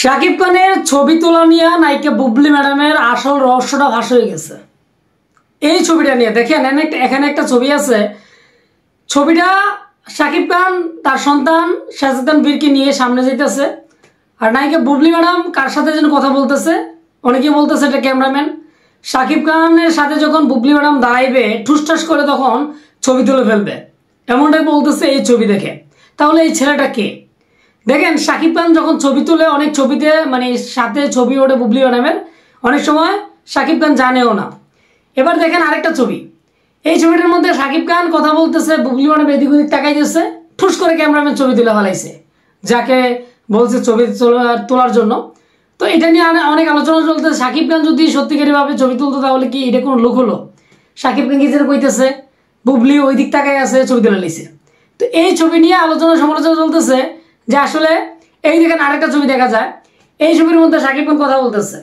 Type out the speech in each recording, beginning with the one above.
শাকিব খানের ছবি তোলা নিয়ে নায়িকা বুবলি ম্যাডামের আসল রহস্যটা ফাঁস হয়ে গেছে। এই ছবিটা নিয়ে দেখেন, এখানে একটা ছবি আছে। ছবিটা শাকিব খান তার সন্তান সাজিদ খান বীরকে নিয়ে সামনে যেতেছে, আর নায়িকা বুবলি ম্যাডাম কার সাথে যেন কথা বলতেছে। অনেকে বলতেছে এটা ক্যামেরাম্যান। শাকিব খানের সাথে যখন বুবলি ম্যাডাম দাঁড়াইবে ঠুসঠাস করে তখন ছবি তুলে ফেলবে, এমনটাই বলতেছে এই ছবি দেখে। তাহলে এই ছেলেটা কে? দেখেন, শাকিব খান যখন ছবি তুলে অনেক ছবিতে মানে সাথে ছবি ওঠে বুবলি ম্যাডামের, অনেক সময় শাকিব খান জানেও না। এবার দেখেন আরেকটা ছবি, এই ছবিটার মধ্যে শাকিব খান কথা বলতেছে, বুবলি ম্যাডাম এদিক ওদিক তাকাই দিচ্ছে, ঠুস করে ক্যামেরাম্যান ছবি তুলে ফেলাইছে যাকে বলছে ছবি তোলার জন্য। তো এটা নিয়ে অনেক আলোচনা চলতেছে। শাকিব খান যদি সত্যিকারীভাবে ছবি তুলতো তাহলে কি এটা কোনো লোক হলো? শাকিব খান কিছু কইতেছে, বুবলি ওই দিক তাকাই আছে, ছবি তুলে নিছে। তো এই ছবি নিয়ে আলোচনা সমালোচনা চলতেছে যে আসলে এই দেখেন আরেকটা ছবি দেখা যায়, এই ছবির মধ্যে শাকিব খান কথা বলতেছে।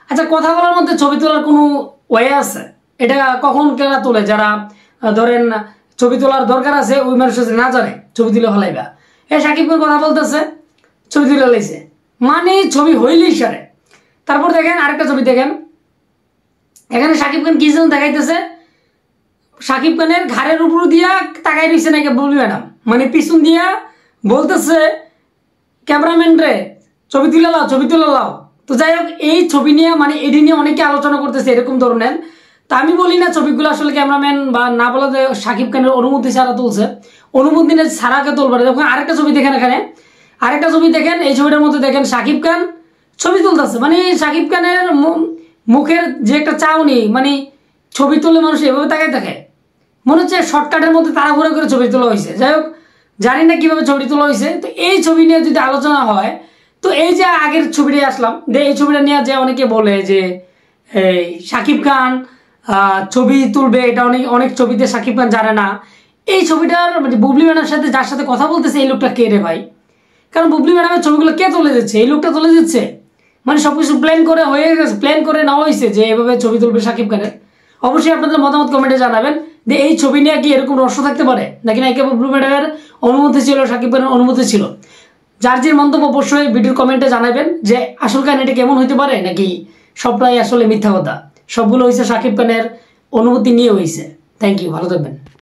আচ্ছা, কথা বলার মধ্যে ছবি তোলার কোনো ওয়ে আছে? এটা কখন কেনা তোলে? যারা ধরেন ছবি তোলার দরকার আছে ওই মানুষ না জানে ছবি তুলে ফেলাইবা। শাকিব খান কথা বলতেছে, ছবি তুলে লাইছে, মানে ছবি হইলেই সারে। তারপর দেখেন আরেকটা ছবি, দেখেন এখানে শাকিব খান কি যেন দেখাইতেছে, শাকিব খানের ঘাড়ের উপর দিয়া তাকাই রয়েছে নাকি বুবলি ম্যাডাম, মানে পিছন দিয়া বলতেছে ক্যামেরাম্যান রে ছবি তুলে লাও, ছবি তুলে লাও। তো যাই হোক, এই ছবি নিয়ে মানে এটি নিয়ে অনেকে আলোচনা করতেছে এরকম ধরনের। তা আমি বলি না ছবিগুলো আসলে ক্যামেরাম্যান বা না বলা যে শাকিব খানের অনুমতি ছাড়া তুলছে, অনুমতি নিয়ে ছাড়াকে তুলবে। দেখুন আরেকটা ছবি দেখেন, এখানে আরেকটা ছবি দেখেন, এই ছবিটার মধ্যে দেখেন শাকিব খান ছবি তুলতেছে, মানে শাকিব খানের মুখের যে একটা চাউনি, মানে ছবি তুললে মানুষ এভাবে তাকায় থাকে, মনে হচ্ছে শর্টকাটের মধ্যে তাড়াহুড়ো করে ছবি তোলা হয়েছে। যাই হোক, জানি না কিভাবে ছবি তোলা হয়েছে। তো এই ছবি নিয়ে যদি আলোচনা হয়, তো এই যে আগের ছবিটা আসলাম, এই ছবিটা নিয়ে যে অনেকে বলে যে এই শাকিব খান ছবি তুলবে, এটা অনেক অনেক ছবিতে শাকিব খান জানে না। এই ছবিটার মানে বুবলি ম্যাডামের সাথে যার সাথে কথা বলতেছে এই লোকটা কে রে ভাই? কারণ বুবলি ম্যাডামের ছবিগুলো কে তুলে দিচ্ছে? এই লোকটা তুলে দিচ্ছে, মানে সবকিছু প্ল্যান করে হয়ে গেছে, প্ল্যান করে নেওয়া হয়েছে যে এভাবে ছবি তুলবে শাকিব খানের। অবশ্যই আপনাদের মতামত কমেন্টে জানাবেন যে এই ছবি নিয়ে কি এরকম রহস্য থাকতে পারে নাকি নায়িকা বুবলি ম্যাডামের অনুমতি ছিল, শাকিব খানের অনুমতি ছিল। যার যে মন্তব্য অবশ্যই ভিডিওর কমেন্টে জানাবেন যে আসল কাহিনীটা কেমন হইতে পারে, নাকি সবটাই আসলে মিথ্যা কথা, সবগুলো হয়েছে শাকিব খানের অনুমতি নিয়ে হয়েছে। থ্যাংক ইউ, ভালো থাকবেন।